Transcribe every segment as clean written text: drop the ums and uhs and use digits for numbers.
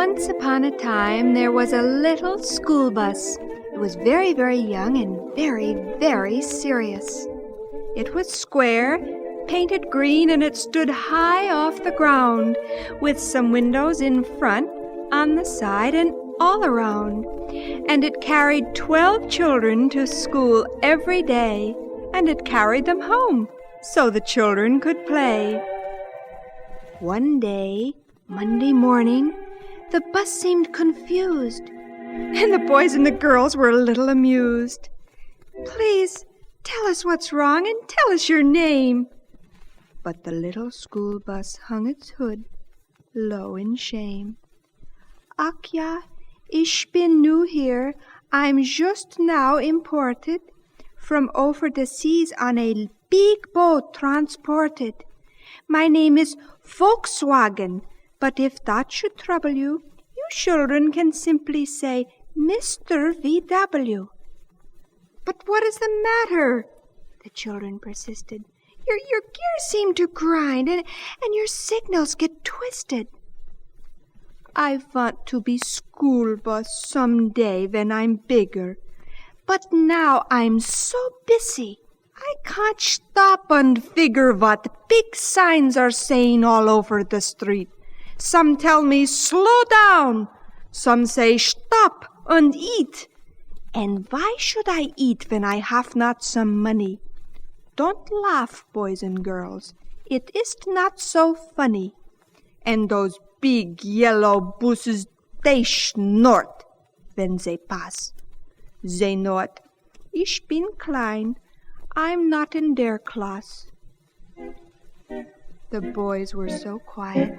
Once upon a time, there was a little school bus. It was very, very young and very, very serious. It was square, painted green, and it stood high off the ground, with some windows in front, on the side, and all around. And it carried 12 children to school every day, and it carried them home, so the children could play. One day, Monday morning, the bus seemed confused, and the boys and the girls were a little amused. "Please, tell us what's wrong and tell us your name." But the little school bus hung its hood, low in shame. "Ach ja, ich bin new here. I'm just now imported, from over the seas on a big boat transported. My name is Volkswagen, but if that should trouble you, you children can simply say Mr. VW." "But what is the matter?" the children persisted. Your gears seem to grind, and your signals get twisted." "I want to be school bus some day when I'm bigger, but now I'm so busy I can't stop and figure what big signs are saying all over the street. Some tell me slow down, some say stop and eat. And why should I eat when I have not some money? Don't laugh, boys and girls, it is not so funny. And those big yellow buses, they snort when they pass. They know it. Ich bin klein, I'm not in their class." The boys were so quiet,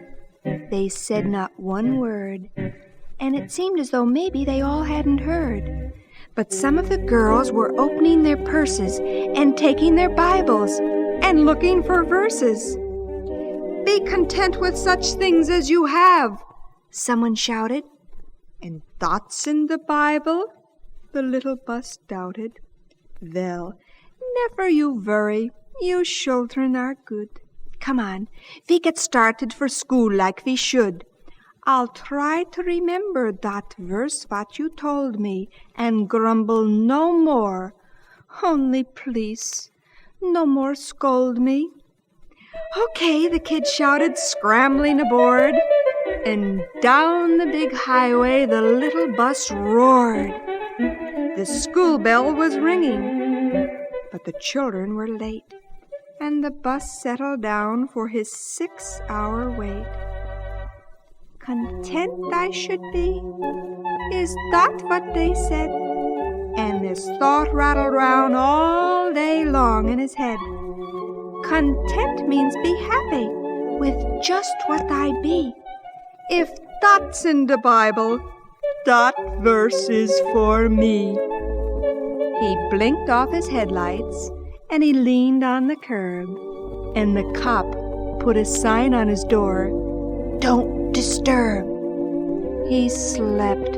they said not one word, and it seemed as though maybe they all hadn't heard. But some of the girls were opening their purses and taking their Bibles and looking for verses. "Be content with such things as you have," someone shouted. "And that's in the Bible?" the little bus doubted. "Well, never you worry, you children are good. Come on, we get started for school like we should. I'll try to remember that verse what you told me and grumble no more. Only please, no more scold me." "Okay," the kids shouted, scrambling aboard. And down the big highway the little bus roared. The school bell was ringing, but the children were late, and the bus settled down for his 6-hour wait. "Content I should be," is that what they said? And this thought rattled round all day long in his head. Content means be happy with just what I be. If that's in the Bible, that verse is for me. He blinked off his headlights, and he leaned on the curb, and the cop put a sign on his door, "Don't disturb." He slept,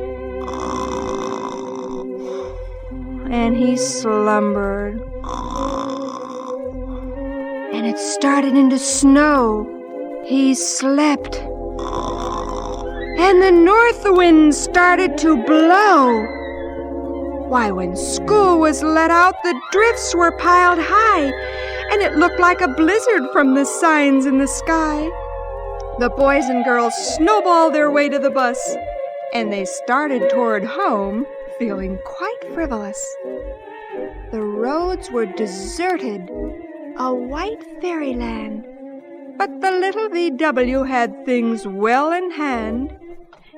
and he slumbered, and it started into snow. He slept, and the north wind started to blow. Why, when school was let out, the drifts were piled high, and it looked like a blizzard from the signs in the sky. The boys and girls snowballed their way to the bus, and they started toward home feeling quite frivolous. The roads were deserted, a white fairyland, but the little VW had things well in hand.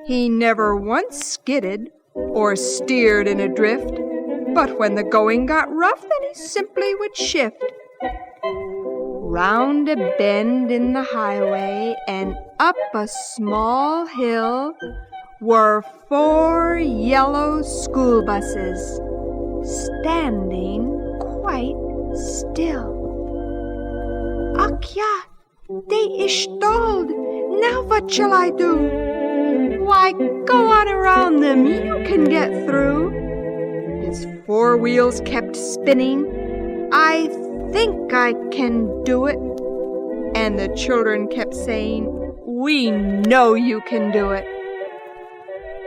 He never once skidded or steered in a drift, but when the going got rough, then he simply would shift. Round a bend in the highway and up a small hill were 4 yellow school buses, standing quite still. "Ach ja, they is stalled. Now what shall I do?" "Why, go on around them, you can get through." His 4 wheels kept spinning. "I think I can do it." And the children kept saying, "We know you can do it."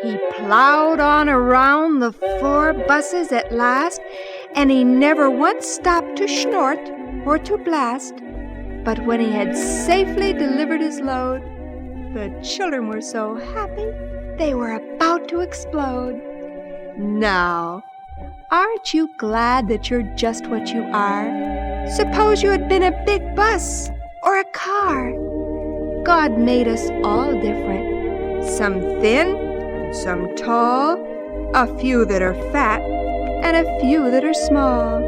He plowed on around the 4 buses at last, and he never once stopped to snort or to blast. But when he had safely delivered his load, the children were so happy they were about to explode. Now, aren't you glad that you're just what you are? Suppose you had been a big bus or a car. God made us all different, some thin, some tall, a few that are fat, and a few that are small.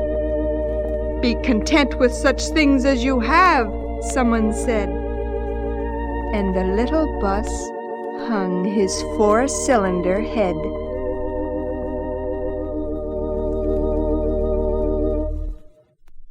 Be content with such things as you have, someone said. And the little bus hung his 4-cylinder head.